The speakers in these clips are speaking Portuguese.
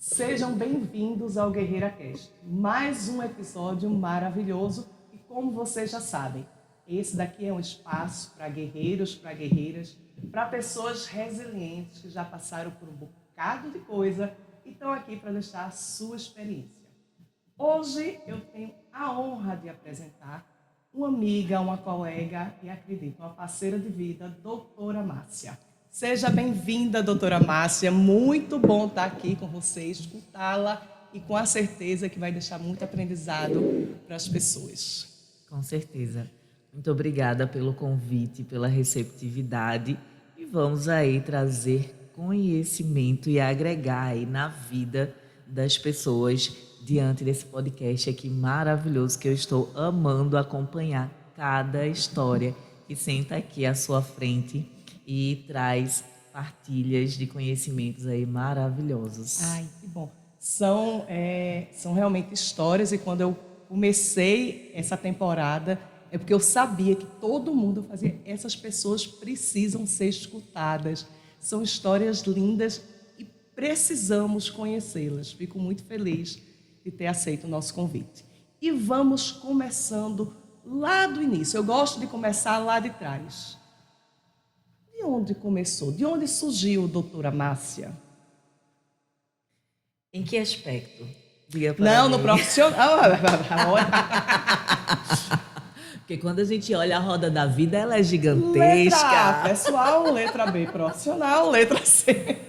Sejam bem-vindos ao Guerreira Cast. Mais um episódio maravilhoso e como vocês já sabem, esse daqui é um espaço para guerreiros, para guerreiras, para pessoas resilientes que já passaram por um bocado de coisa e estão aqui para deixar a sua experiência. Hoje eu tenho a honra de apresentar uma amiga, uma colega e acredito, uma parceira de vida, doutora Márcia. Seja bem-vinda, doutora Márcia. Muito bom estar aqui com você, escutá-la e com a certeza que vai deixar muito aprendizado para as pessoas. Com certeza. Muito obrigada pelo convite, pela receptividade e vamos aí trazer conhecimento e agregar aí na vida das pessoas diante desse podcast aqui maravilhoso que eu estou amando acompanhar cada história que senta aqui à sua frente e traz partilhas de conhecimentos aí maravilhosos. Ai, que bom. São realmente histórias e quando eu comecei essa temporada é porque eu sabia que todo mundo fazia. Essas pessoas precisam ser escutadas. São histórias lindas e precisamos conhecê-las. Fico muito feliz de ter aceito o nosso convite. E vamos começando lá do início. Eu gosto de começar lá de trás. De onde começou? De onde surgiu, doutora Márcia? Em que aspecto? Diga para Não, mim. no profissional. Porque quando a gente olha a roda da vida, ela é Letra A, gigantesca. pessoal, letra B, profissional, letra C.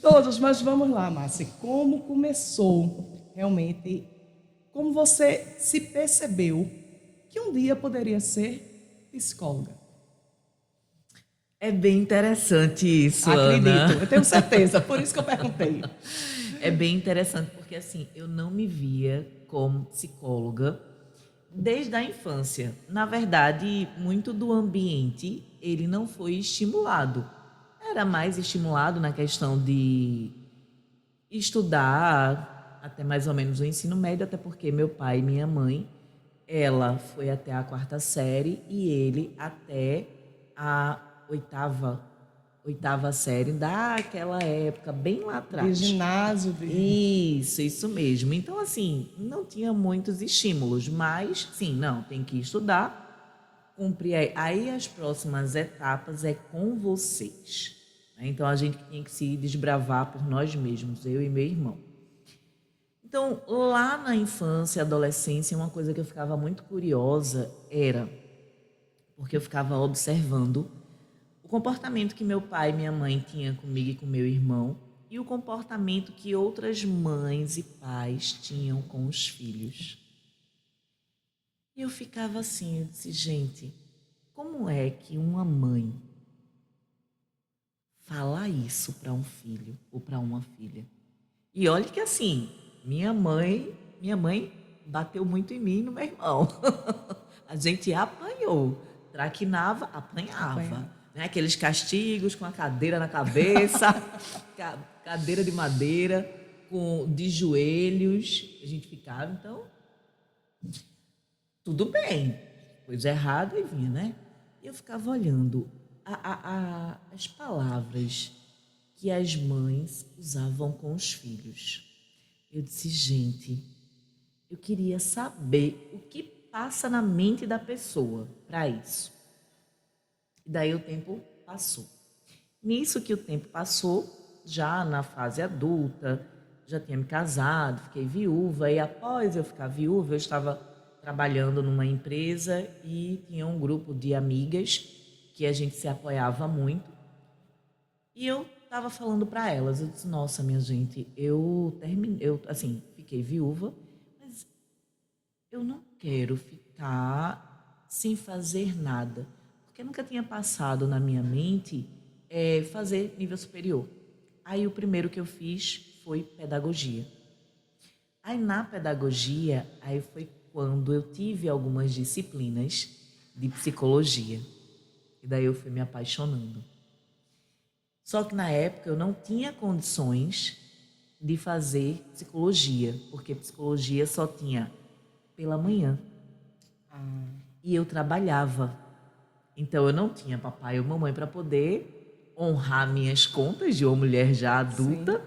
Todos, mas vamos lá, Márcia. Como começou realmente? Como você se percebeu que um dia poderia ser psicóloga? É bem interessante isso, Acredito, Ana. eu tenho certeza, por isso que eu perguntei. É bem interessante porque assim, eu não me via como psicóloga desde a infância. Na verdade, muito do ambiente, ele não foi estimulado. Era mais estimulado na questão de estudar até mais ou menos o ensino médio, até porque meu pai e minha mãe, ela foi até a quarta série e ele até a oitava série daquela época, bem lá De atrás. ginásio, Isso mesmo. Então, assim, não tinha muitos estímulos, mas, sim, não, tem que estudar, cumprir. Aí as próximas etapas é com vocês, né? Então, a gente tinha que se desbravar por nós mesmos, eu e meu irmão. Então, lá na infância e adolescência, uma coisa que eu ficava muito curiosa era, porque eu ficava observando o comportamento que meu pai e minha mãe tinham comigo e com meu irmão e o comportamento que outras mães e pais tinham com os filhos. E eu ficava assim, eu disse, gente, como é que uma mãe fala isso para um filho ou para uma filha? E olha que assim, minha mãe bateu muito em mim e no meu irmão. A gente apanhou, traquinava, apanhava. Né? Aqueles castigos com a cadeira na cabeça, cadeira de madeira, de joelhos, a gente ficava, então, tudo bem. Coisa errada e vinha, né? E eu ficava olhando as palavras que as mães usavam com os filhos. Eu disse, gente, eu queria saber o que passa na mente da pessoa para isso. E daí o tempo passou. Nisso que o tempo passou, já na fase adulta, já tinha me casado, fiquei viúva, e após eu ficar viúva, eu estava trabalhando numa empresa e tinha um grupo de amigas que a gente se apoiava muito. E eu estava falando para elas, eu disse, nossa, minha gente, assim, fiquei viúva, mas eu não quero ficar sem fazer nada, porque nunca tinha passado na minha mente fazer nível superior. Aí o primeiro que eu fiz foi pedagogia. Aí na pedagogia, aí foi quando eu tive algumas disciplinas de psicologia. E daí eu fui me apaixonando. Só que na época eu não tinha condições de fazer psicologia, porque psicologia só tinha pela manhã. E eu trabalhava. Então eu não tinha papai ou mamãe para poder honrar minhas contas de uma mulher já adulta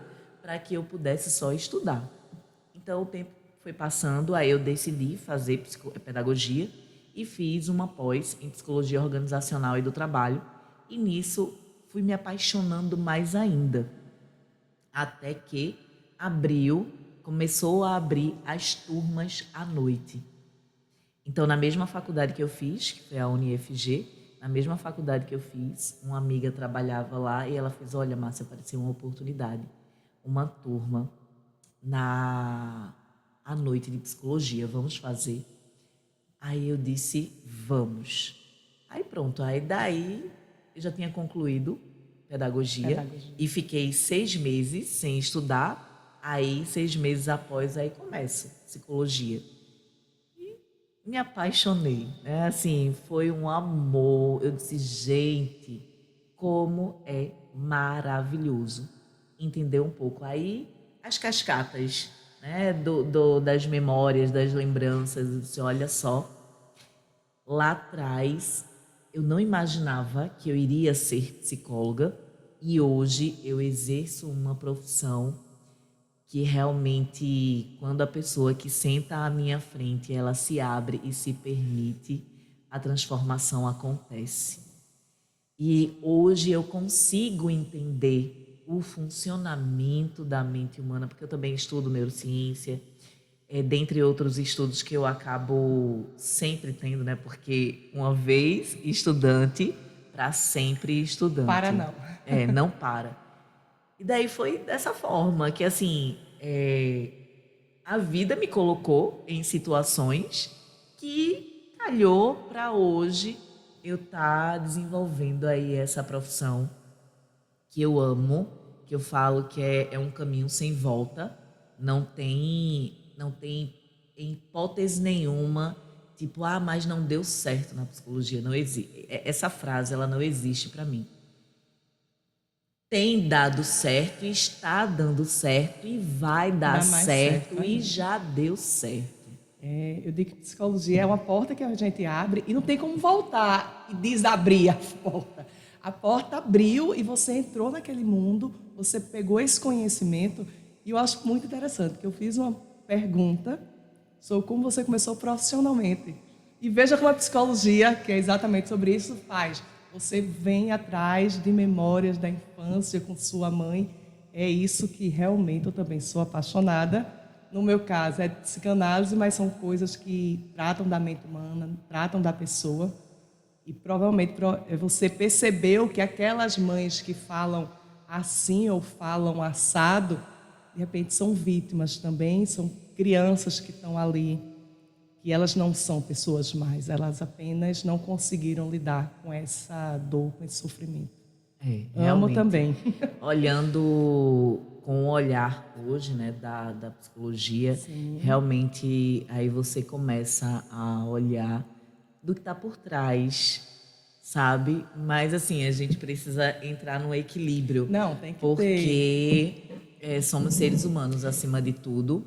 para que eu pudesse só estudar. Então o tempo foi passando, aí eu decidi fazer pedagogia e fiz uma pós em psicologia organizacional e do trabalho. E nisso fui me apaixonando mais ainda, até que começou a abrir as turmas à noite. Então, na mesma faculdade que eu fiz, que foi a UniFG, na mesma faculdade que eu fiz, uma amiga trabalhava lá e ela fez: olha, Márcia, apareceu uma oportunidade, uma turma à noite de psicologia, vamos fazer? Aí eu disse: vamos. Aí pronto, aí daí eu já tinha concluído pedagogia e fiquei 6 meses sem estudar. Aí 6 meses após, aí começo psicologia. Me apaixonei, né? Assim, foi um amor. Eu disse, gente, como é maravilhoso entender um pouco. Aí, as cascatas, né? Das memórias, das lembranças. Eu disse, olha só, lá atrás eu não imaginava que eu iria ser psicóloga e hoje eu exerço uma profissão que realmente, quando a pessoa que senta à minha frente, ela se abre e se permite, a transformação acontece. E hoje eu consigo entender o funcionamento da mente humana, porque eu também estudo neurociência, dentre outros estudos que eu acabo sempre tendo, né? Porque uma vez estudante, para sempre estudante. Para não. Não para. E daí foi dessa forma que, assim, a vida me colocou em situações que calhou para hoje eu estar desenvolvendo aí essa profissão que eu amo, que eu falo que é um caminho sem volta. Não tem em hipótese nenhuma, tipo, mas não deu certo na psicologia. Não existe. Essa frase, ela não existe para mim. Tem dado certo, está dando certo e vai dar Dá mais certo certo e ainda. já deu certo. Eu digo que psicologia é uma porta que a gente abre e não tem como voltar e desabrir a porta. A porta abriu e você entrou naquele mundo, você pegou esse conhecimento e eu acho muito interessante que eu fiz uma pergunta sobre como você começou profissionalmente. E veja como a psicologia, que é exatamente sobre isso, faz. Você vem atrás de memórias da infância com sua mãe. É isso que realmente eu também sou apaixonada. No meu caso é psicanálise, mas são coisas que tratam da mente humana, tratam da pessoa. E provavelmente você percebeu que aquelas mães que falam assim ou falam assado, de repente são vítimas também, são crianças que estão ali, que elas não são pessoas mais, elas apenas não conseguiram lidar com essa dor, com esse sofrimento. Amo Realmente. também. Olhando com o olhar hoje, né, da psicologia, realmente aí você começa a olhar do que está por trás, sabe? Mas assim, a gente precisa entrar no equilíbrio, Não, tem que ter. porque somos seres humanos acima de tudo,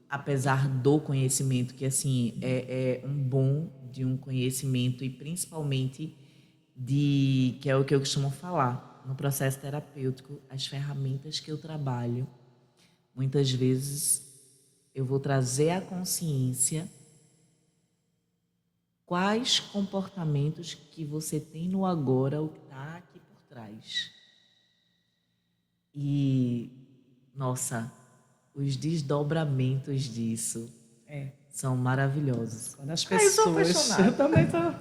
apesar do conhecimento, que assim é um bom de um conhecimento e principalmente que é o que eu costumo falar, no processo terapêutico, as ferramentas que eu trabalho, muitas vezes eu vou trazer à consciência quais comportamentos que você tem no agora, o que está aqui por trás. E, nossa, os desdobramentos disso são maravilhosos. Quando as Eu sou pessoas. apaixonada. Eu também estou.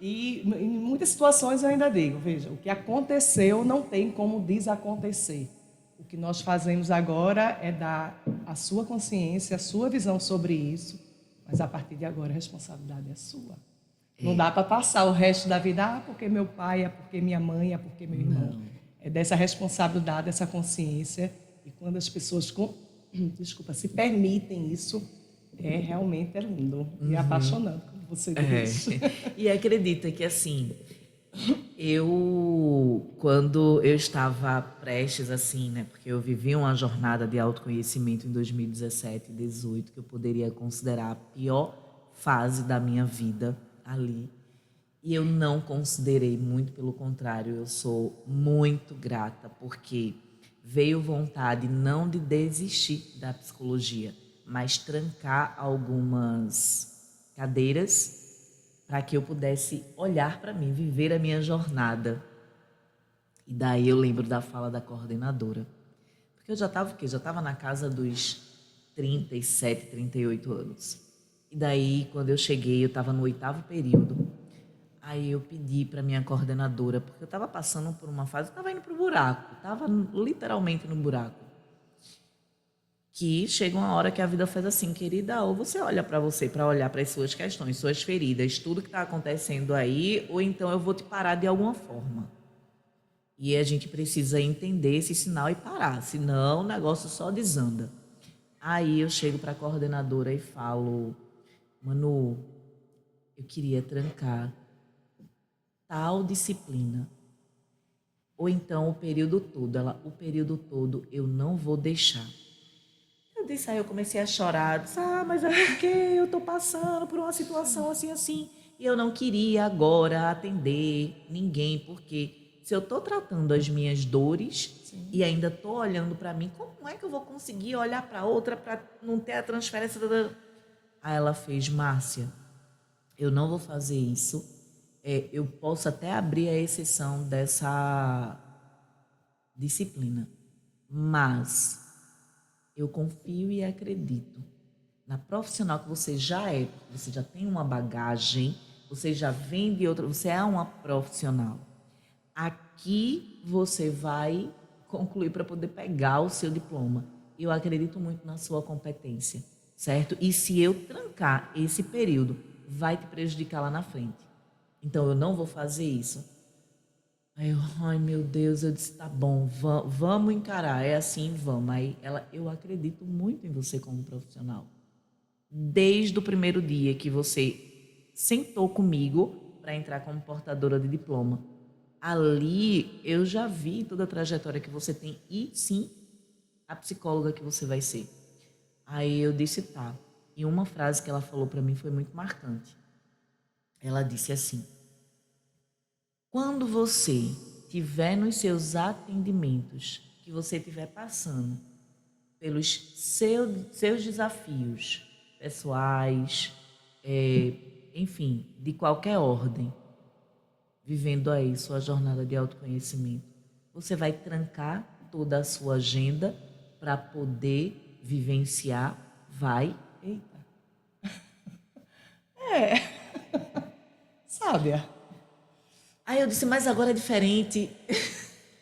E em muitas situações eu ainda digo, veja, o que aconteceu não tem como desacontecer. O que nós fazemos agora é dar a sua consciência, a sua visão sobre isso, mas a partir de agora a responsabilidade é sua. Não dá para passar o resto da vida, porque meu pai, é porque minha mãe, é porque meu irmão. Não. É dessa responsabilidade, dessa consciência. E quando as pessoas, se permitem isso, realmente é lindo e apaixonante, como você disse. E acredita que assim, quando eu estava prestes assim, né, porque eu vivi uma jornada de autoconhecimento em 2017 e 2018, que eu poderia considerar a pior fase da minha vida ali. E eu não considerei, muito pelo contrário, eu sou muito grata, porque veio vontade não de desistir da psicologia, mas trancar algumas cadeiras para que eu pudesse olhar para mim, viver a minha jornada. E daí eu lembro da fala da coordenadora. Porque eu já estava o quê? Já estava na casa dos 37, 38 anos. E daí, quando eu cheguei, eu estava no 8º período. Aí eu pedi para minha coordenadora, porque eu estava passando por uma fase, eu estava indo para o buraco, estava literalmente no buraco. Que chega uma hora que a vida faz assim, querida, ou você olha para você, para olhar para as suas questões, suas feridas, tudo que está acontecendo aí, ou então eu vou te parar de alguma forma. E a gente precisa entender esse sinal e parar, senão o negócio só desanda. Aí eu chego para a coordenadora e falo, Manu, eu queria trancar tal disciplina. Ou então o período todo. Ela, o período todo eu não vou deixar. Eu disse, aí eu comecei a chorar. Disse, mas é porque eu estou passando por uma situação assim, assim. E eu não queria agora atender ninguém, porque se eu estou tratando as minhas dores e ainda estou olhando para mim, como é que eu vou conseguir olhar para outra para não ter a transferência da... Aí ela fez, Márcia, eu não vou fazer isso. Eu posso até abrir a exceção dessa disciplina, mas eu confio e acredito na profissional que você já é, porque você já tem uma bagagem, você já vem de outra, você é uma profissional. Aqui você vai concluir para poder pegar o seu diploma. Eu acredito muito na sua competência, certo? E se eu trancar esse período, vai te prejudicar lá na frente. Então eu não vou fazer isso. Aí eu, ai meu Deus, eu disse, tá bom, vamos encarar, é assim, vamos. Aí ela, eu acredito muito em você como profissional. Desde o primeiro dia que você sentou comigo para entrar como portadora de diploma. Ali eu já vi toda a trajetória que você tem e sim a psicóloga que você vai ser. Aí eu disse, tá. E uma frase que ela falou para mim foi muito marcante. Ela disse assim, quando você tiver nos seus atendimentos, que você estiver passando pelos seus desafios pessoais, enfim, de qualquer ordem, vivendo aí sua jornada de autoconhecimento, você vai trancar toda a sua agenda para poder vivenciar, vai. Eita. É, sábia. Aí eu disse, mas agora é diferente.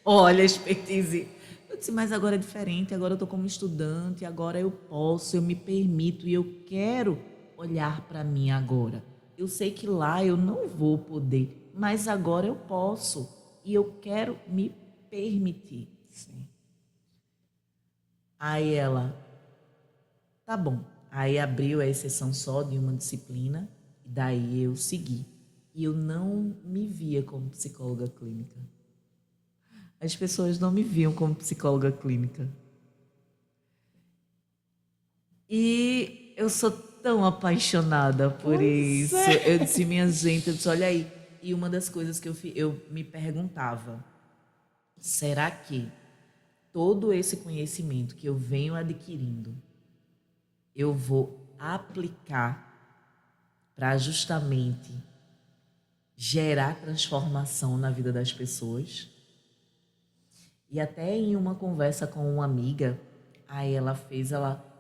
Olha, expertise. Eu disse, mas agora é diferente, agora eu estou como estudante, agora eu posso, eu me permito e eu quero olhar para mim agora. Eu sei que lá eu não vou poder, mas agora eu posso e eu quero me permitir. Sim. Aí ela, tá bom. Aí abriu a exceção só de uma disciplina, e daí eu segui. E eu não me via como psicóloga clínica. As pessoas não me viam como psicóloga clínica. E eu sou tão apaixonada por Pois isso. é. Eu disse, minha gente, eu disse, olha aí. E uma das coisas que eu me perguntava, será que todo esse conhecimento que eu venho adquirindo, eu vou aplicar para justamente gerar transformação na vida das pessoas? E até em uma conversa com uma amiga, aí ela fez,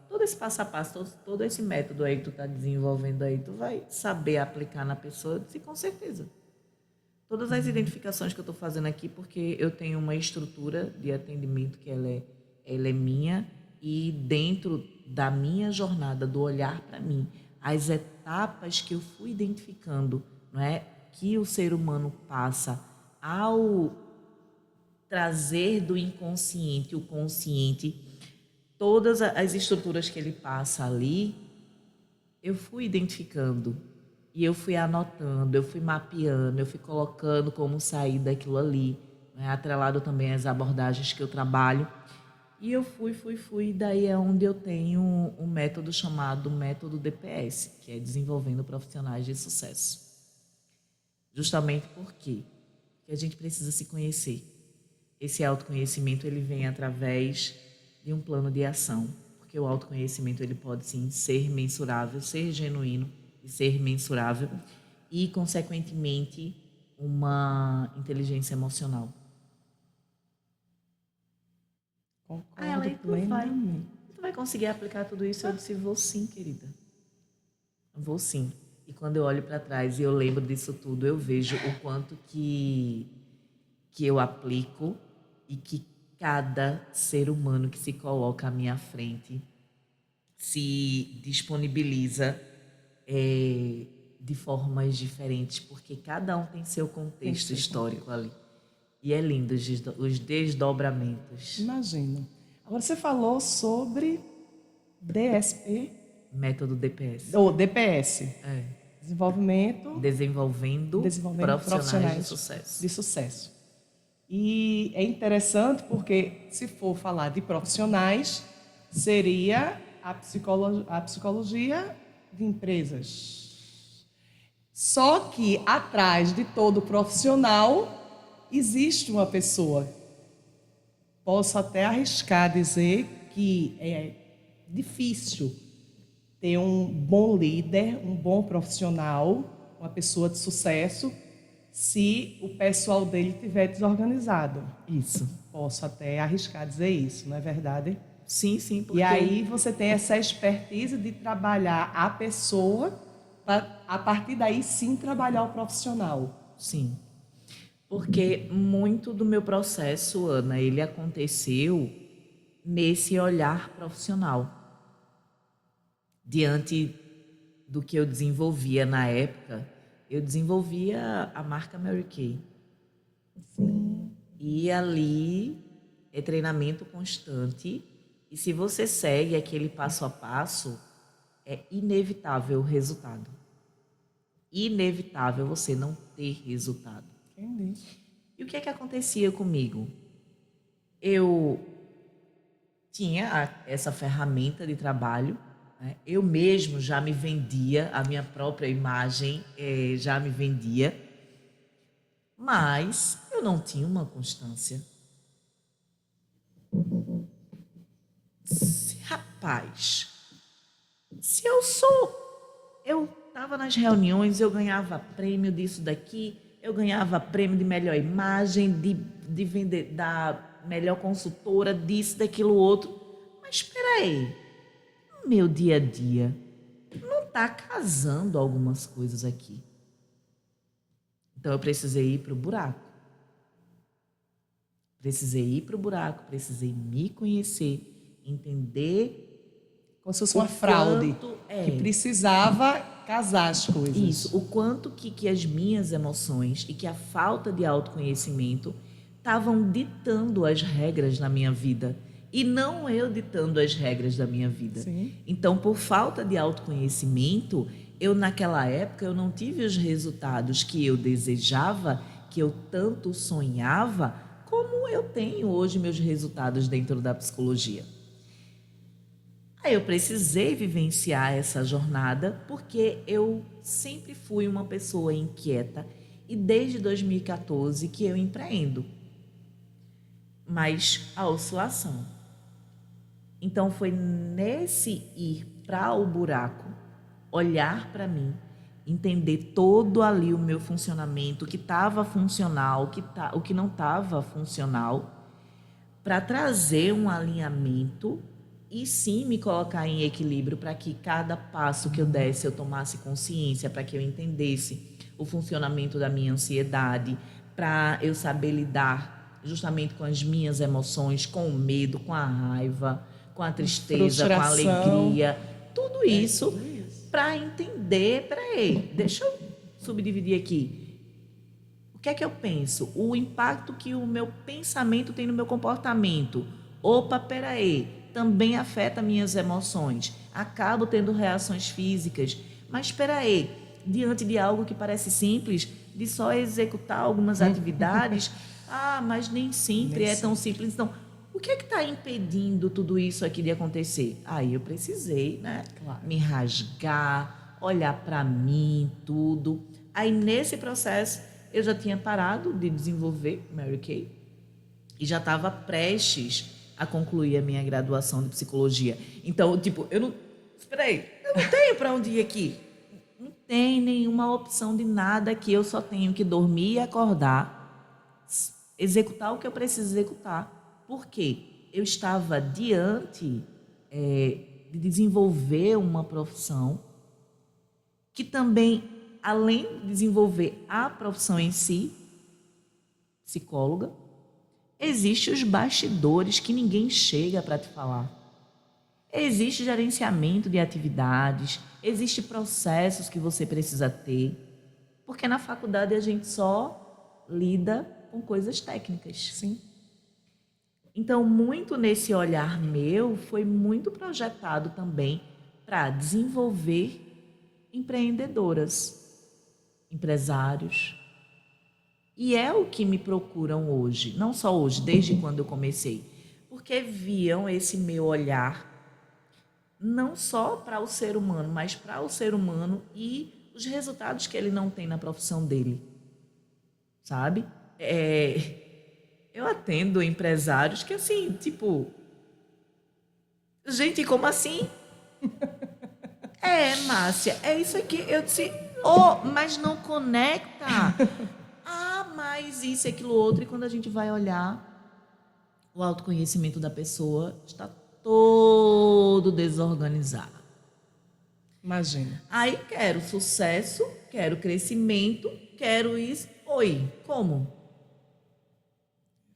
todo esse passo a passo, todo esse método aí que tu tá desenvolvendo aí, tu vai saber aplicar na pessoa? Eu disse, com certeza. Todas as identificações que eu estou fazendo aqui, porque eu tenho uma estrutura de atendimento que ela é minha, e dentro da minha jornada, do olhar para mim, as etapas que eu fui identificando, não é, que o ser humano passa ao trazer do inconsciente o consciente, todas as estruturas que ele passa ali, eu fui identificando e eu fui anotando, eu fui mapeando, eu fui colocando como sair daquilo ali, né? Atrelado também às abordagens que eu trabalho. E eu fui, daí é onde eu tenho um método chamado método DPS, que é desenvolvendo profissionais de sucesso. Justamente porque a gente precisa se conhecer. Esse autoconhecimento ele vem através de um plano de ação, porque o autoconhecimento ele pode sim ser mensurável, ser genuíno e ser mensurável e, consequentemente, uma inteligência emocional. Concordo Tu plenamente. vai conseguir aplicar tudo isso? Eu disse, vou sim, querida. Vou sim. E quando eu olho para trás e eu lembro disso tudo, eu vejo o quanto que eu aplico e que cada ser humano que se coloca à minha frente se disponibiliza de formas diferentes, porque cada um tem seu contexto seu histórico ali. E é lindo os desdobramentos. Imagino. Agora você falou sobre DSP, Método DPS. ou DPS, É. desenvolvimento, Desenvolvendo profissionais de sucesso. de sucesso. E é interessante porque, se for falar de profissionais, seria a psicologia de empresas. Só que atrás de todo profissional existe uma pessoa. Posso até arriscar dizer que é difícil ter um bom líder, um bom profissional, uma pessoa de sucesso, se o pessoal dele estiver desorganizado. Isso. Posso até arriscar dizer isso, não é verdade? Sim, sim. Porque... E aí você tem essa expertise de trabalhar a pessoa, para a partir daí sim trabalhar o profissional. Sim. Porque muito do meu processo, Ana, ele aconteceu nesse olhar profissional. Diante do que eu desenvolvia na época, eu desenvolvia a marca Mary Kay. Sim. E ali é treinamento constante. E se você segue aquele passo a passo, é inevitável o resultado. Inevitável você não ter resultado. Entendi. E o que é que acontecia comigo? Eu tinha essa ferramenta de trabalho, né? Eu mesmo já me vendia, a minha própria imagem já me vendia, mas eu não tinha uma constância. Rapaz, se eu estava nas reuniões, eu ganhava prêmio disso daqui, eu ganhava prêmio de melhor imagem, de vender, da melhor consultora, disso, daquilo outro. Mas espera aí, no meu dia a dia, não está casando algumas coisas aqui. Então eu precisei ir para o buraco. Precisei me conhecer, entender. Como se fosse uma fraude que precisava casar as coisas. Isso, o quanto que as minhas emoções e que a falta de autoconhecimento estavam ditando as regras na minha vida e não eu ditando as regras da minha vida. Sim. Então, por falta de autoconhecimento, naquela época eu não tive os resultados que eu desejava, que eu tanto sonhava, como eu tenho hoje meus resultados dentro da psicologia. Aí eu precisei vivenciar essa jornada porque eu sempre fui uma pessoa inquieta e desde 2014 que eu empreendo. Mas a oscilação. Então foi nesse ir para o buraco, olhar para mim, entender todo ali o meu funcionamento, o que estava funcional, o que não estava funcional, para trazer um alinhamento e sim me colocar em equilíbrio para que cada passo que eu desse eu tomasse consciência, para que eu entendesse o funcionamento da minha ansiedade, para eu saber lidar justamente com as minhas emoções, com o medo, com a raiva, com a tristeza, com a alegria, tudo isso para entender, peraí, deixa eu subdividir aqui. O que é que eu penso? O impacto que o meu pensamento tem no meu comportamento. Opa, peraí, também afeta minhas emoções. Acabo tendo reações físicas. Mas espera aí, diante de algo que parece simples, de só executar algumas atividades, mas nem sempre é tão simples. Então, o que é que está impedindo tudo isso aqui de acontecer? Aí eu precisei, né? Claro. Me rasgar, olhar para mim, tudo. Aí nesse processo eu já tinha parado de desenvolver Mary Kay. e já estava prestes a concluir a minha graduação de psicologia. Então, tipo, eu não... Espera aí, eu não tenho para onde ir aqui. Não tem nenhuma opção de nada aqui. Eu só tenho que dormir e acordar, executar o que eu preciso executar. Por quê? Eu estava diante de desenvolver uma profissão que também, além de desenvolver a profissão em si, psicóloga, existem os bastidores que ninguém chega para te falar. Existe gerenciamento de atividades, existe processos que você precisa ter, porque na faculdade a gente só lida com coisas técnicas. Sim. Então, muito nesse olhar meu foi muito projetado também para desenvolver empreendedoras, empresários. E é o que me procuram hoje, não só hoje, desde quando eu comecei, porque viam esse meu olhar não só para o ser humano, mas para o ser humano e os resultados que ele não tem na profissão dele, sabe? Eu atendo empresários que assim, tipo, gente, como assim? Márcia, é isso aqui. Eu disse, mas não conecta. Mas isso, aquilo, outro. E quando a gente vai olhar, o autoconhecimento da pessoa está todo desorganizado. Imagina. Aí quero sucesso, quero crescimento, quero isso. Oi, como?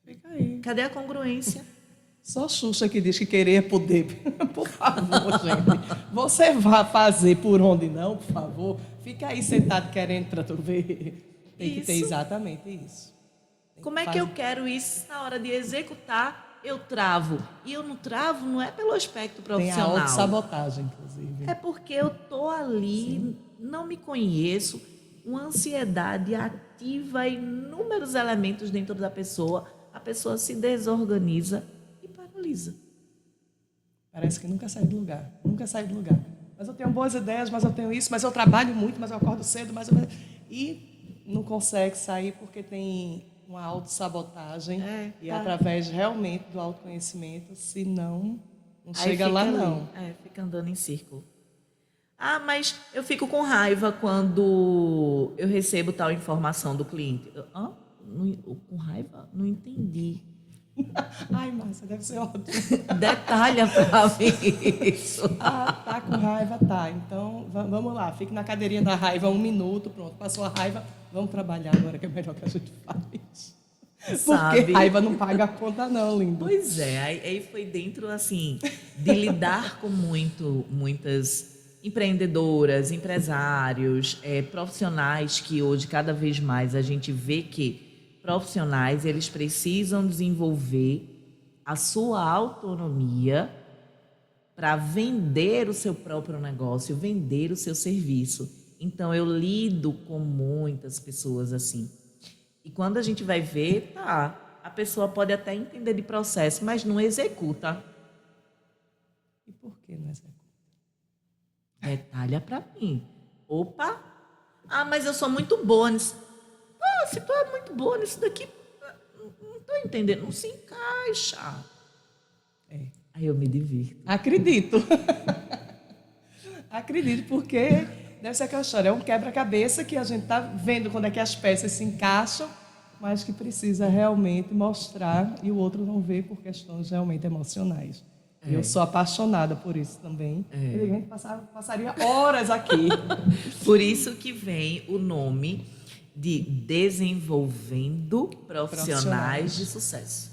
Fica aí. Cadê a congruência? Só Xuxa que diz que querer é poder. Por favor, gente. Você vai fazer por onde não, por favor. Fica aí sentado querendo para tu ver. Tem que ter exatamente isso. Como é que eu quero isso na hora de executar? Eu travo. E eu não travo, não é pelo aspecto profissional. Tem a autossabotagem, inclusive. É porque eu tô ali, não me conheço, uma ansiedade ativa inúmeros elementos dentro da pessoa, a pessoa se desorganiza e paralisa. Parece que nunca sai do lugar, nunca sai do lugar. Mas eu tenho boas ideias, mas eu tenho isso, mas eu trabalho muito, mas eu acordo cedo, mas e não consegue sair porque tem uma autossabotagem e através realmente do autoconhecimento, se não chega lá ali, não. Fica andando em círculo. Mas eu fico com raiva quando eu recebo tal informação do cliente. Com raiva? Não entendi. Ai, Márcia, deve ser ótimo. Detalha pra mim isso. Tá com raiva, tá. Então, vamos lá. Fique na cadeirinha da raiva 1 minuto, pronto. Passou a raiva, vamos trabalhar agora, que é melhor que a gente faz. Porque raiva não paga a conta não, lindo. Pois é, aí foi dentro, assim, de lidar com muitas empreendedoras, empresários, profissionais que hoje, cada vez mais, a gente vê que profissionais, eles precisam desenvolver a sua autonomia para vender o seu próprio negócio, vender o seu serviço. Então, eu lido com muitas pessoas assim. E quando a gente vai ver, a pessoa pode até entender de processo, mas não executa. E por que não executa? Detalha para mim. Opa! Mas eu sou muito boa nisso. Se tu é muito boa nisso daqui, não estou entendendo, não se encaixa. Aí eu me divirto. Acredito. Acredito, porque deve ser aquela história, é um quebra-cabeça que a gente está vendo quando é que as peças se encaixam, mas que precisa realmente mostrar e o outro não vê por questões realmente emocionais. Eu sou apaixonada por isso também. Eu passaria horas aqui. Por isso que vem o nome de Desenvolvendo Profissionais de Sucesso.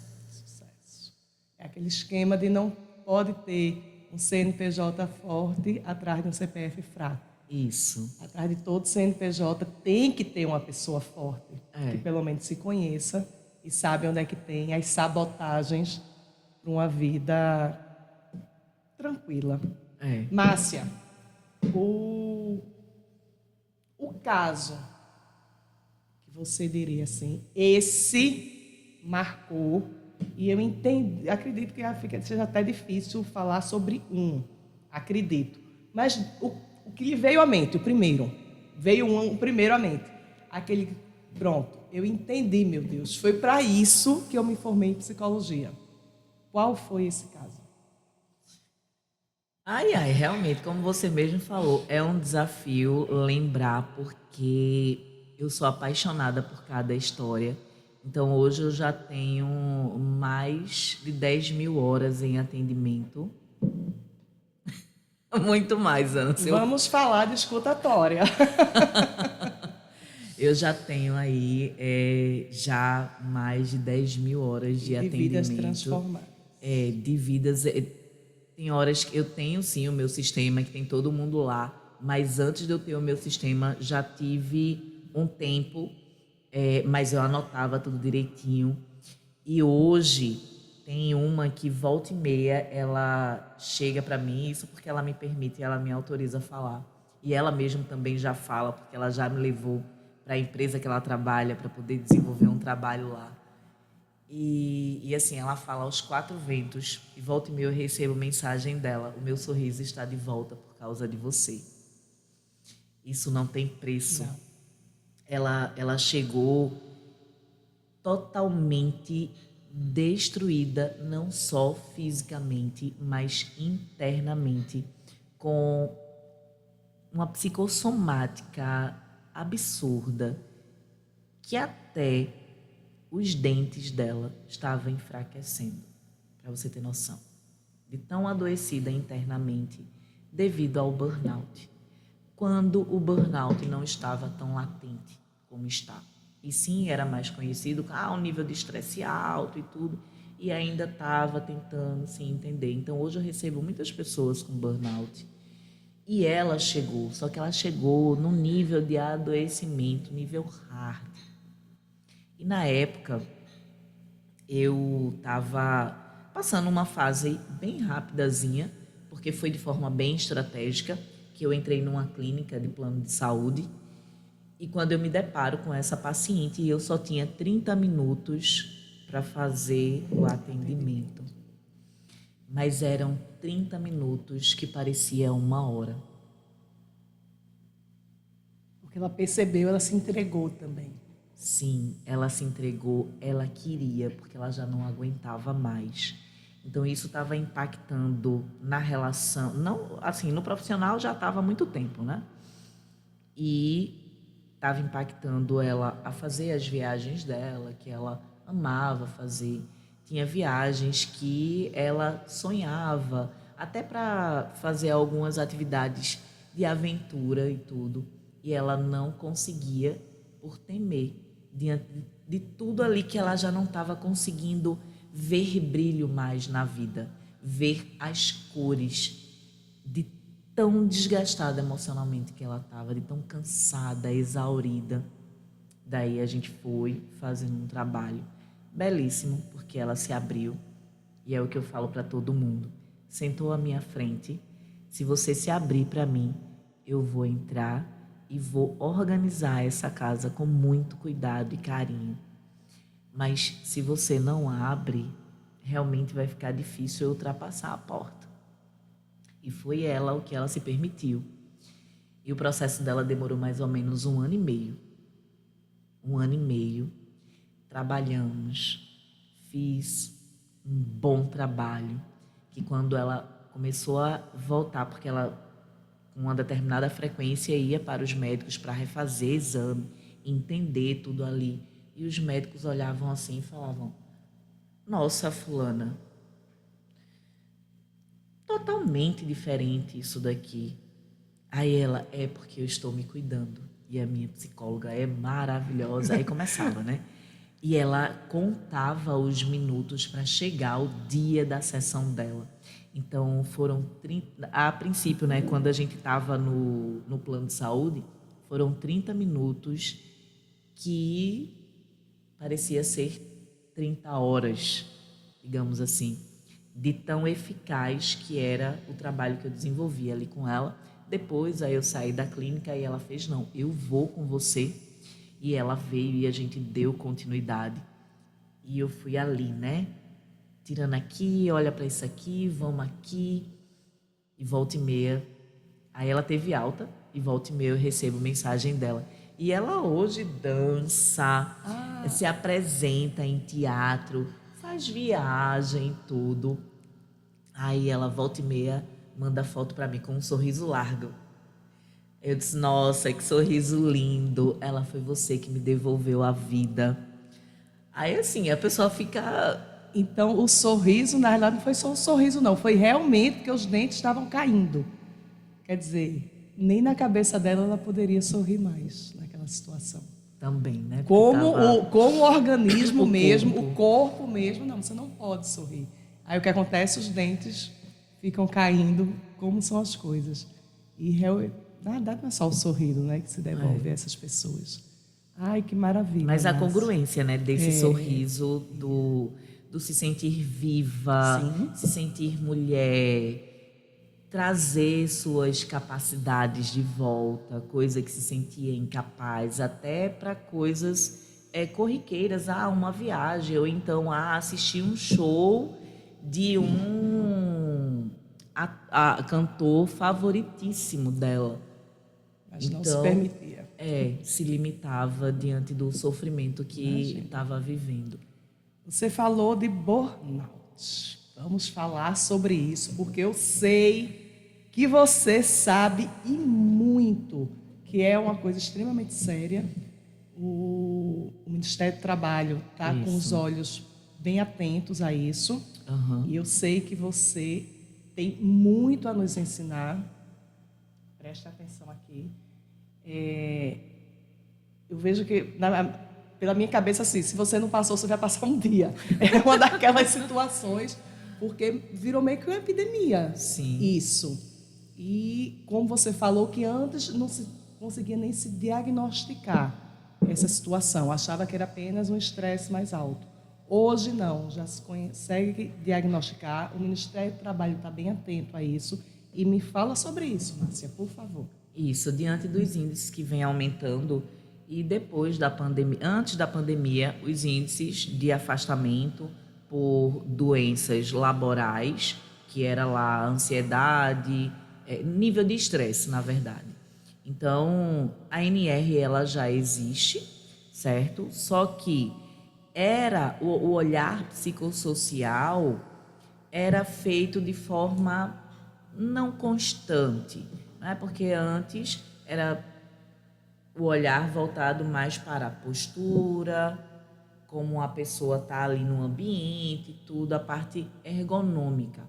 É aquele esquema de não pode ter um CNPJ forte atrás de um CPF fraco. Isso. Atrás de todo CNPJ tem que ter uma pessoa forte, que pelo menos se conheça e sabe onde é que tem as sabotagens para uma vida tranquila. Márcia, o caso que você diria assim, esse marcou, e eu entendi, acredito que seja até difícil falar sobre acredito, mas o que lhe veio à mente, o primeiro à mente, aquele, pronto, eu entendi, meu Deus. Foi para isso que eu me formei em psicologia. Qual foi esse caso? Ai, ai, realmente, como você mesmo falou, é um desafio lembrar, porque eu sou apaixonada por cada história. Então, hoje eu já tenho mais de 10.000 horas em atendimento. Muito mais, Ana. Vamos falar de escutatória. Eu já tenho aí já mais de 10.000 horas de De vidas atendimento, transformadas. de vidas. Tem horas que eu tenho sim o meu sistema, que tem todo mundo lá, mas antes de eu ter o meu sistema, já tive um tempo, mas eu anotava tudo direitinho. E hoje tem uma que volta e meia ela chega para mim, isso porque ela me permite, ela me autoriza a falar. E ela mesma também já fala, porque ela já me levou para a empresa que ela trabalha para poder desenvolver um trabalho lá. E assim, ela fala aos quatro ventos, e volta e meia eu recebo mensagem dela: o meu sorriso está de volta por causa de você. Isso não tem preço. Não. Ela chegou totalmente destruída, não só fisicamente, mas internamente, com uma psicossomática absurda, que até os dentes dela estavam enfraquecendo, para você ter noção, de tão adoecida internamente devido ao burnout. Quando o burnout não estava tão latente como está. E sim, era mais conhecido, um nível de estresse alto e tudo, e ainda estava tentando se entender. Então hoje eu recebo muitas pessoas com burnout. E ela chegou, só que ela chegou no nível de adoecimento, nível hard. E na época, eu estava passando uma fase bem rapidazinha, porque foi de forma bem estratégica, que eu entrei numa clínica de plano de saúde, e quando eu me deparo com essa paciente, eu só tinha 30 minutos para fazer o atendimento. Mas eram 30 minutos que parecia 1 hora. Porque ela percebeu, ela se entregou também. Sim, ela se entregou, ela queria, porque ela já não aguentava mais. Então isso estava impactando na relação, não, assim, no profissional já estava há muito tempo, né? E estava impactando ela a fazer as viagens dela, que ela amava fazer. Tinha viagens que ela sonhava, até para fazer algumas atividades de aventura e tudo. E ela não conseguia por temer diante de tudo ali que ela já não estava conseguindo ver brilho mais na vida, ver as cores, de tão desgastada emocionalmente que ela estava, de tão cansada, exaurida. Daí a gente foi fazendo um trabalho belíssimo, porque ela se abriu, e é o que eu falo para todo mundo. Sentou à minha frente: se você se abrir para mim, eu vou entrar e vou organizar essa casa com muito cuidado e carinho. Mas se você não abre, realmente vai ficar difícil eu ultrapassar a porta. E foi ela o que ela se permitiu. E o processo dela demorou mais ou menos 1 ano e meio. 1 ano e meio, trabalhamos, fiz um bom trabalho, que quando ela começou a voltar, porque ela, com uma determinada frequência, ia para os médicos para refazer exame, entender tudo ali, e os médicos olhavam assim e falavam: nossa, fulana, totalmente diferente isso daqui. Aí ela: é porque eu estou me cuidando. E a minha psicóloga é maravilhosa. Aí começava, né? E ela contava os minutos para chegar ao dia da sessão dela. Então foram 30, a princípio, né, quando a gente estava no plano de saúde, foram 30 minutos que parecia ser 30 horas, digamos assim, de tão eficaz que era o trabalho que eu desenvolvia ali com ela. Depois, aí eu saí da clínica e ela fez: não, eu vou com você. E ela veio e a gente deu continuidade. E eu fui ali, né? Tirando aqui, olha para isso aqui, vamos aqui. E volta e meia. Aí ela teve alta e volta e meia eu recebo mensagem dela: E ela hoje dança, Ah, se apresenta em teatro, faz viagem, tudo. Aí ela volta e meia manda foto pra mim com um sorriso largo. Eu disse, nossa, que sorriso lindo. Ela foi você que me devolveu a vida. Aí assim, a pessoa fica. então o sorriso, na realidade, não foi só um sorriso, não. Foi realmente que os dentes estavam caindo. Quer dizer, nem na cabeça dela ela poderia sorrir mais naquela situação. Também, né? Porque Como tava como o organismo o mesmo, o corpo. corpo mesmo, não, você não pode sorrir. Aí o que acontece? Os dentes ficam caindo, como são as coisas. E na verdade não é só o sorriso, né, que se devolve a essas pessoas. Ai, que maravilha, Mas a Márcia. congruência, né, desse É, sorriso, do se sentir viva, sim, se sentir mulher, trazer suas capacidades de volta, coisa que se sentia incapaz, até para coisas corriqueiras, uma viagem, ou então assistir um show de um cantor favoritíssimo dela. mas não se Então, permitia. se limitava diante do sofrimento que Imagina. estava vivendo. Você falou de burnout. Vamos falar sobre isso, porque eu sei que você sabe e muito que é uma coisa extremamente séria. O Ministério do Trabalho está com os Isso. olhos bem atentos a isso. Aham. E eu sei que você tem muito a nos ensinar. Preste atenção aqui. Eu vejo que, pela minha cabeça, assim, se você não passou, você vai passar um dia. É uma daquelas situações, porque virou meio que uma epidemia. Sim. Isso. E, como você falou, que antes não se conseguia nem se diagnosticar essa situação. Achava que era apenas um estresse mais alto. Hoje, não. Já se consegue diagnosticar. O Ministério do Trabalho está bem atento a isso. E me fala sobre isso, Márcia, por favor. Isso, diante dos índices que vem aumentando e depois da pandemia, antes da pandemia, os índices de afastamento por doenças laborais, que era lá ansiedade, nível de estresse, na verdade. Então, a NR ela já existe, certo? Só que era o olhar psicossocial era feito de forma não constante, né? Porque antes era o olhar voltado mais para a postura, como a pessoa está ali no ambiente, tudo, a parte ergonômica,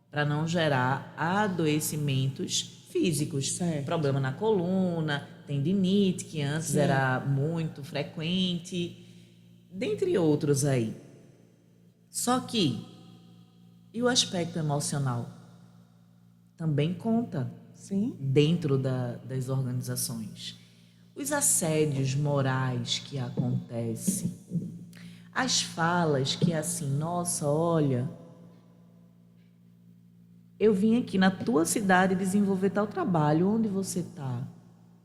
para não gerar adoecimentos físicos, Certo. problema na coluna, tendinite, que antes Sim. era muito frequente, dentre outros aí. Só que, e o aspecto emocional? Também conta Sim. dentro das organizações. Os assédios morais que acontecem, as falas que é assim, nossa, olha, eu vim aqui na tua cidade desenvolver tal trabalho, onde você está?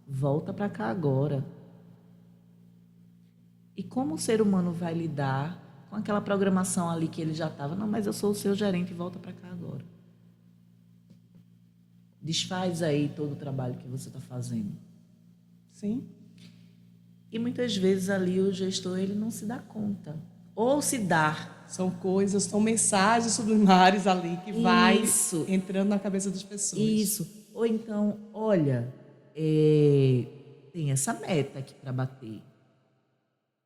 Volta para cá agora. E como o ser humano vai lidar com aquela programação ali que ele já estava? Não, mas eu sou o seu gerente, volta para cá agora. Desfaz aí todo o trabalho que você está fazendo. Sim. E muitas vezes ali o gestor ele não se dá conta. Ou se dá. São coisas, são mensagens subliminares ali que vai Isso, entrando na cabeça das pessoas. isso. Ou então, olha, tem essa meta aqui para bater.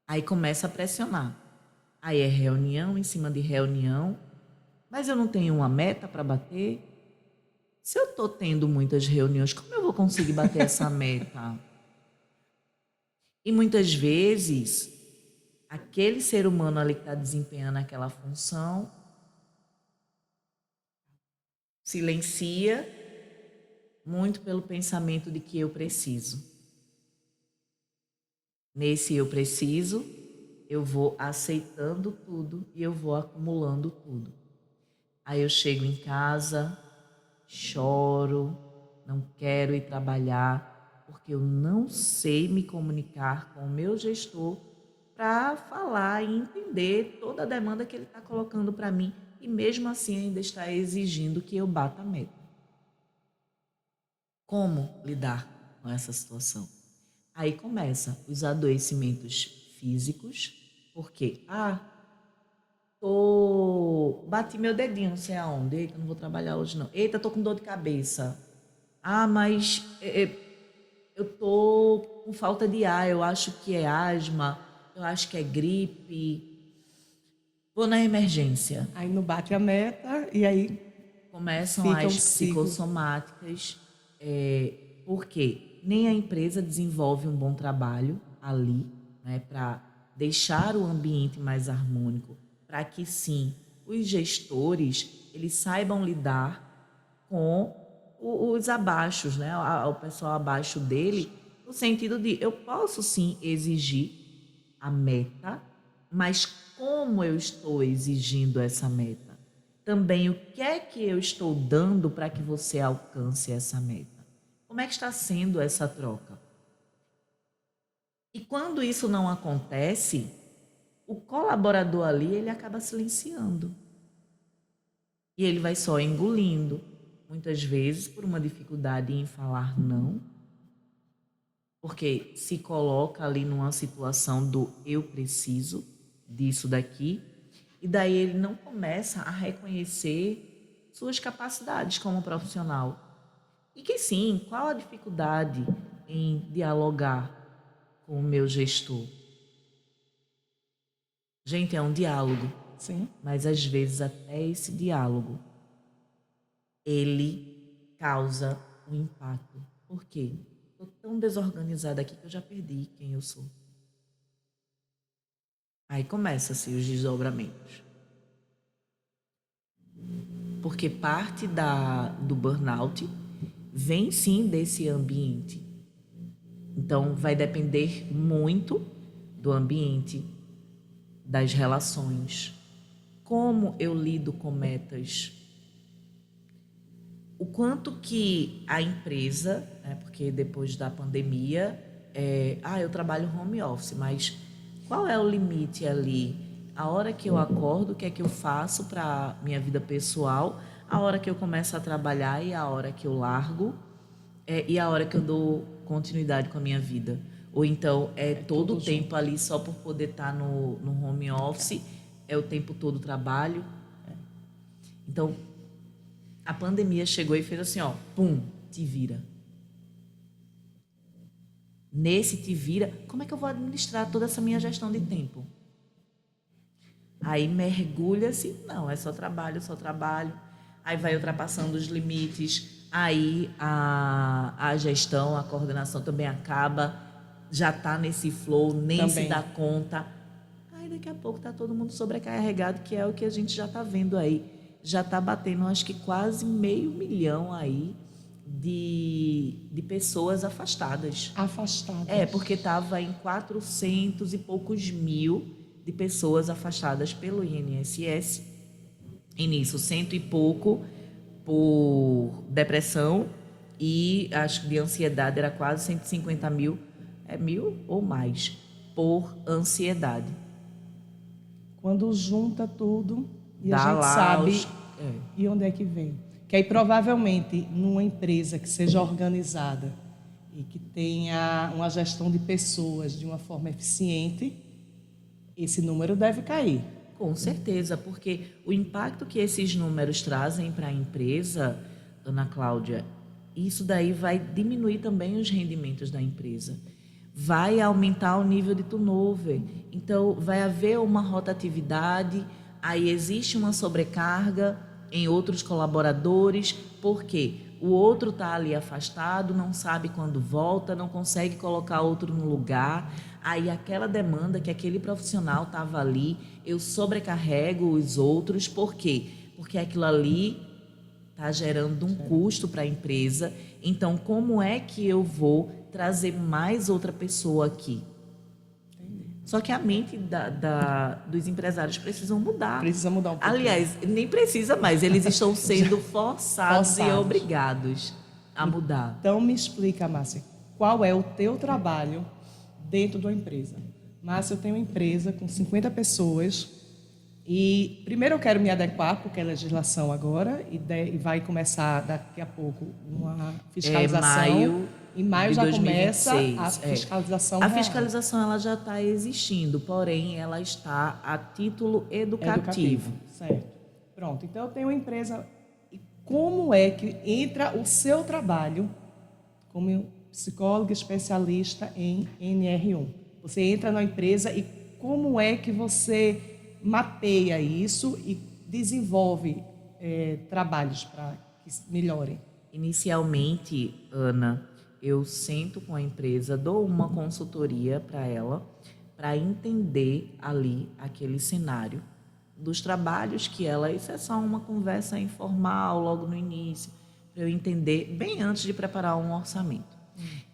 Aí começa a pressionar. Aí é reunião em cima de reunião. Mas eu não tenho uma meta para bater. Se eu estou tendo muitas reuniões, como eu vou conseguir bater essa meta? E muitas vezes, aquele ser humano ali que está desempenhando aquela função silencia muito pelo pensamento de que eu preciso. Nesse eu preciso, eu vou aceitando tudo e eu vou acumulando tudo. Aí eu chego em casa, choro, não quero ir trabalhar, porque eu não sei me comunicar com o meu gestor para falar e entender toda a demanda que ele está colocando para mim e mesmo assim ainda está exigindo que eu bata a meta. Como lidar com essa situação? Aí começa os adoecimentos físicos, porque, bati meu dedinho, não sei aonde, eita, não vou trabalhar hoje não. Eita, tô com dor de cabeça. Mas eu tô com falta de ar, eu acho que é asma, eu acho que é gripe. Vou na emergência. Aí não bate a meta e aí Começam fica um as ciclo. psicossomáticas, porque nem a empresa desenvolve um bom trabalho ali, né, para deixar o ambiente mais harmônico, para que sim os gestores eles saibam lidar com os abaixos, né, o pessoal abaixo dele, no sentido de eu posso sim exigir a meta, mas como eu estou exigindo essa meta? Também o que é que eu estou dando para que você alcance essa meta? Como é que está sendo essa troca? E quando isso não acontece, o colaborador ali ele acaba silenciando. E ele vai só engolindo, muitas vezes por uma dificuldade em falar não, porque se coloca ali numa situação do eu preciso disso daqui, e daí ele não começa a reconhecer suas capacidades como profissional. E que sim, qual a dificuldade em dialogar com o meu gestor? Gente, é um diálogo, Sim. mas às vezes até esse diálogo ele causa um impacto. Por quê? Estou tão desorganizada aqui que eu já perdi quem eu sou. Aí começa-se os desdobramentos. Porque parte do burnout vem sim desse ambiente. Então vai depender muito do ambiente, das relações, como eu lido com metas, o quanto que a empresa, né, porque depois da pandemia, eu trabalho home office, mas qual é o limite ali? A hora que eu acordo, o que é que eu faço para minha vida pessoal? A hora que eu começo a trabalhar e a hora que eu largo? E a hora que eu dou continuidade com a minha vida? Ou então é todo o tudo tempo junto. ali só por poder estar no home office, é o tempo todo trabalho? Então, a pandemia chegou e fez assim, ó, pum, te vira. Nesse te vira, como é que eu vou administrar toda essa minha gestão de tempo? Aí mergulha-se, não, é só trabalho, só trabalho. Aí vai ultrapassando os limites, aí a gestão, a coordenação também acaba, já está nesse flow, nem se Também. dá conta. Aí daqui a pouco está todo mundo sobrecarregado, que é o que a gente já está vendo aí. Já está batendo, acho que quase 500 mil aí de pessoas afastadas. Afastadas. Porque estava em 400 e poucos mil de pessoas afastadas pelo INSS. E nisso, cento e pouco por depressão e acho que de ansiedade era quase 150 mil, mil ou mais, por ansiedade. Quando junta tudo e a Dá gente lá os. sabe e onde é que vem. Que aí provavelmente numa empresa que seja organizada e que tenha uma gestão de pessoas de uma forma eficiente, esse número deve cair. Com certeza, porque o impacto que esses números trazem para a empresa, Ana Cláudia, isso daí vai diminuir também os rendimentos da empresa. Vai aumentar o nível de turnover. Então, vai haver uma rotatividade, aí existe uma sobrecarga em outros colaboradores, porque o outro está ali afastado, não sabe quando volta, não consegue colocar outro no lugar. Aí aquela demanda que aquele profissional estava ali, eu sobrecarrego os outros, por quê? Porque aquilo ali está gerando um custo para a empresa. Então, como é que eu vou trazer mais outra pessoa aqui? Só que a mente dos empresários precisam mudar. Precisa mudar um pouquinho. Aliás, nem precisa mais, eles estão sendo forçados e obrigados a mudar. Então me explica, Márcia, qual é o teu trabalho dentro da empresa? Márcia, eu tenho uma empresa com 50 pessoas e primeiro eu quero me adequar, porque é legislação agora e vai começar daqui a pouco uma fiscalização. Maio Em maio de já 2026. começa a fiscalização A real. fiscalização ela já está existindo, porém ela está a título educativo. Certo. Pronto, então eu tenho uma empresa. E como é que entra o seu trabalho como psicólogo especialista em NR1? Você entra na empresa e como é que você mapeia isso e desenvolve trabalhos para que melhorem? Inicialmente, Ana, eu sento com a empresa, dou uma consultoria para ela, para entender ali aquele cenário dos trabalhos que ela... Isso é só uma conversa informal logo no início, para eu entender bem antes de preparar um orçamento.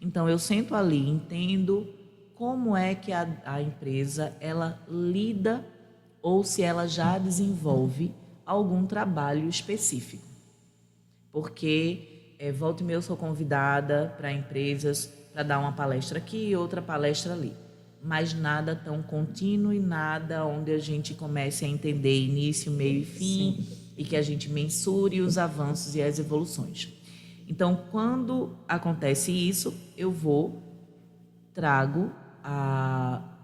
Então, eu sento ali, entendo como é que a empresa ela lida ou se ela já desenvolve algum trabalho específico. Porque volta e meia eu sou convidada para empresas para dar uma palestra aqui e outra palestra ali. Mas nada tão contínuo e nada onde a gente comece a entender início, meio e fim. Sim. E que a gente mensure os avanços e as evoluções. Então, quando acontece isso, eu trago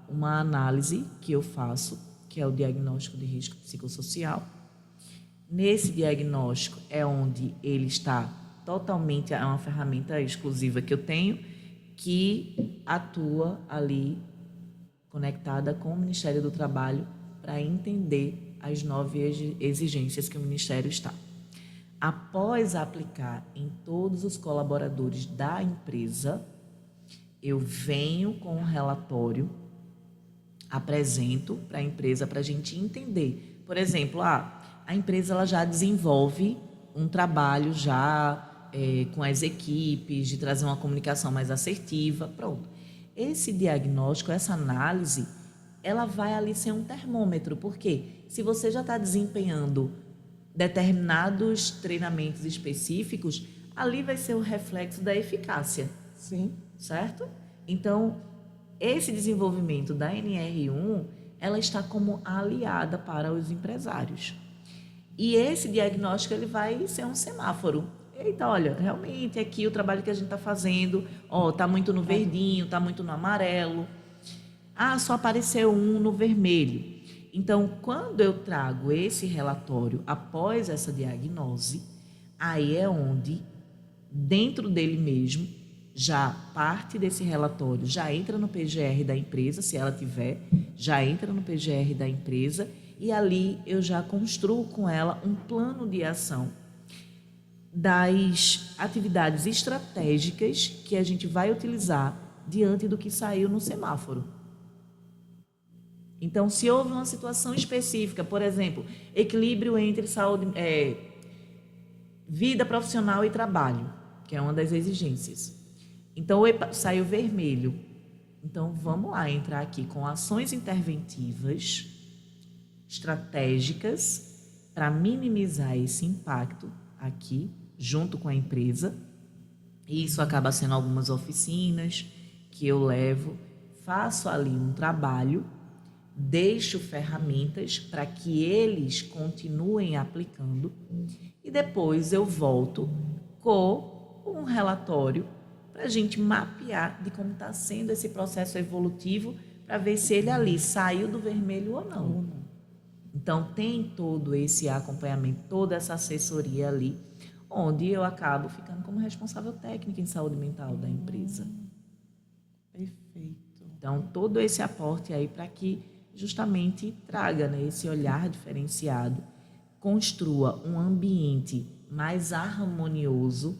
uma análise que eu faço, que é o diagnóstico de risco psicossocial. Nesse diagnóstico é onde ele está totalmente, é uma ferramenta exclusiva que eu tenho, que atua ali conectada com o Ministério do Trabalho para entender as 9 exigências que o Ministério está. Após aplicar em todos os colaboradores da empresa, eu venho com um relatório, apresento para a empresa para a gente entender. Por exemplo, a empresa ela já desenvolve um trabalho com as equipes, de trazer uma comunicação mais assertiva, pronto. Esse diagnóstico, essa análise, ela vai ali ser um termômetro, porque se você já está desempenhando determinados treinamentos específicos, ali vai ser o reflexo da eficácia. Sim. Certo? Então, esse desenvolvimento da NR1, ela está como aliada para os empresários. E esse diagnóstico ele vai ser um semáforo. Eita, olha, realmente aqui o trabalho que a gente está fazendo, está muito no verdinho, está muito no amarelo. Só apareceu um no vermelho. Então, quando eu trago esse relatório após essa diagnose, aí é onde, dentro dele mesmo, já parte desse relatório, já entra no PGR da empresa, se ela tiver, já entra no PGR da empresa e ali eu já construo com ela um plano de ação das atividades estratégicas que a gente vai utilizar diante do que saiu no semáforo. Então, se houve uma situação específica, por exemplo, equilíbrio entre saúde, vida profissional e trabalho, que é uma das exigências. Então, saiu vermelho. Então, vamos lá entrar aqui com ações interventivas, estratégicas, para minimizar esse impacto aqui, junto com a empresa. E isso acaba sendo algumas oficinas que eu levo, faço ali um trabalho, deixo ferramentas para que eles continuem aplicando e depois eu volto com um relatório para a gente mapear de como está sendo esse processo evolutivo para ver se ele ali saiu do vermelho ou não. Então, tem todo esse acompanhamento, toda essa assessoria ali, onde eu acabo ficando como responsável técnica em saúde mental da empresa. Perfeito. Então, todo esse aporte aí para que justamente traga, né, esse olhar diferenciado, construa um ambiente mais harmonioso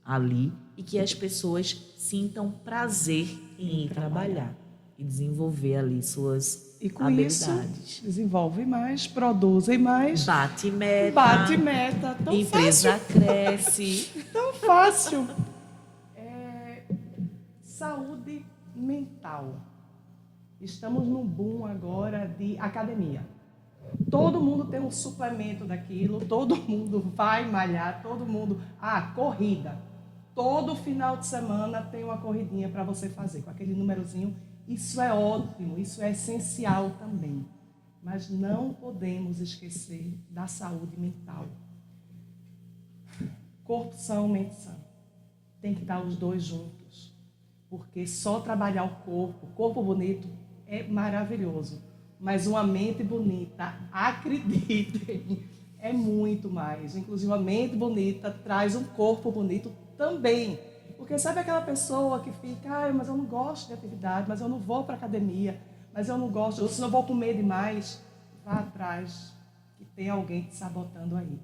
ali e que as pessoas sintam prazer em ir trabalhar e desenvolver ali suas e com habilidades. Isso, desenvolve mais, produzem mais. Bate meta. Bate meta. Tão empresa fácil. Cresce. Tão fácil. Saúde mental. Estamos num boom agora de academia. Todo mundo tem um suplemento daquilo, todo mundo vai malhar, todo mundo... corrida. Todo final de semana tem uma corridinha para você fazer, com aquele númerozinho. Isso é ótimo, isso é essencial também. Mas não podemos esquecer da saúde mental. Corpo são, mente são. Tem que estar os dois juntos. porque só trabalhar o corpo bonito é maravilhoso, mas uma mente bonita, acreditem, é muito mais. Inclusive, uma mente bonita traz um corpo bonito também. Porque sabe aquela pessoa que fica, mas eu não gosto de atividade, mas eu não vou para academia, mas eu não gosto, ou se não vou comer demais, vá atrás, que tem alguém te sabotando aí.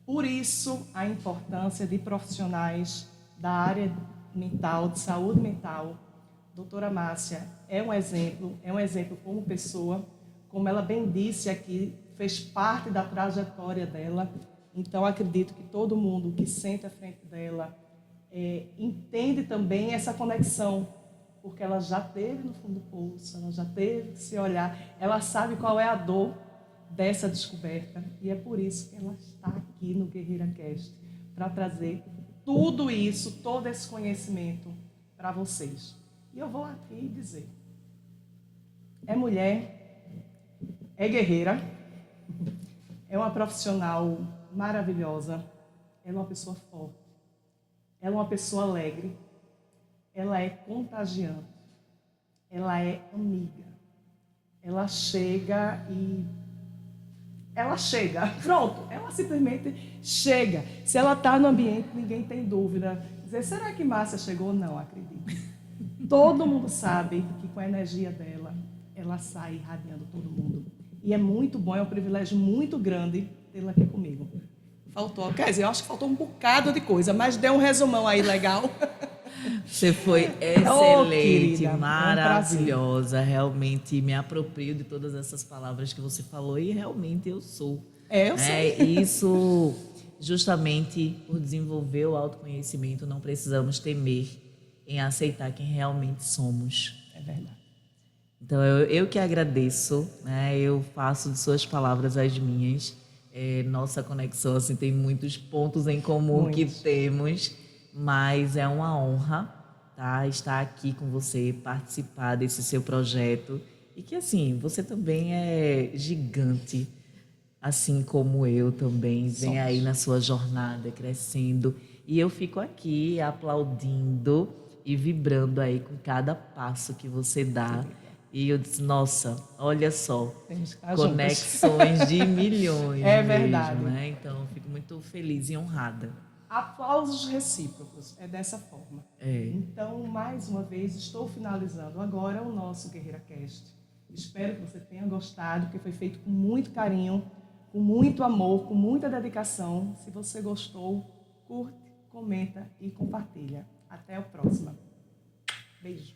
Por isso, a importância de profissionais da área mental, de saúde mental. Doutora Márcia é um exemplo como pessoa, como ela bem disse aqui, fez parte da trajetória dela. Então, acredito que todo mundo que sente à frente dela entende também essa conexão, porque ela já teve no fundo do poço, ela já teve que se olhar, ela sabe qual é a dor dessa descoberta, e é por isso que ela está aqui no Guerreira Cast, para trazer tudo isso, todo esse conhecimento para vocês. E eu vou aqui dizer, é mulher, é guerreira, é uma profissional maravilhosa, ela é uma pessoa forte, ela é uma pessoa alegre, ela é contagiante, ela é amiga, ela chega, pronto, ela simplesmente chega. Se ela está no ambiente, ninguém tem dúvida. Dizer, será que Márcia chegou? Não, acredito. Todo mundo sabe que com a energia dela, ela sai irradiando todo mundo. E é muito bom, é um privilégio muito grande tê-la aqui comigo. Faltou, quer dizer, eu acho que faltou um bocado de coisa, mas deu um resumão aí legal. Você foi Oh, excelente, querida, é um prazer. maravilhosa. Realmente me aproprio de todas essas palavras que você falou e realmente eu sou. Eu sei. Isso, justamente por desenvolver o autoconhecimento, não precisamos temer em aceitar quem realmente somos. É verdade. Então, eu que agradeço, né? Eu faço de suas palavras as minhas. Nossa conexão, assim, tem muitos pontos em comum que temos, mas é uma honra, tá? Estar aqui com você, participar desse seu projeto. E que, assim, você também é gigante, assim como eu também. Vem aí na sua jornada, crescendo. E eu fico aqui aplaudindo e vibrando aí com cada passo que você dá. E eu disse, nossa, olha só, conexões de milhões É mesmo, verdade. né? Então, eu fico muito feliz e honrada. Aplausos recíprocos, é dessa forma. Então, mais uma vez, estou finalizando agora o nosso Guerreira Cast. Espero que você tenha gostado, porque foi feito com muito carinho, com muito amor, com muita dedicação. Se você gostou, curte, comenta e compartilha. Até a próxima. Beijo.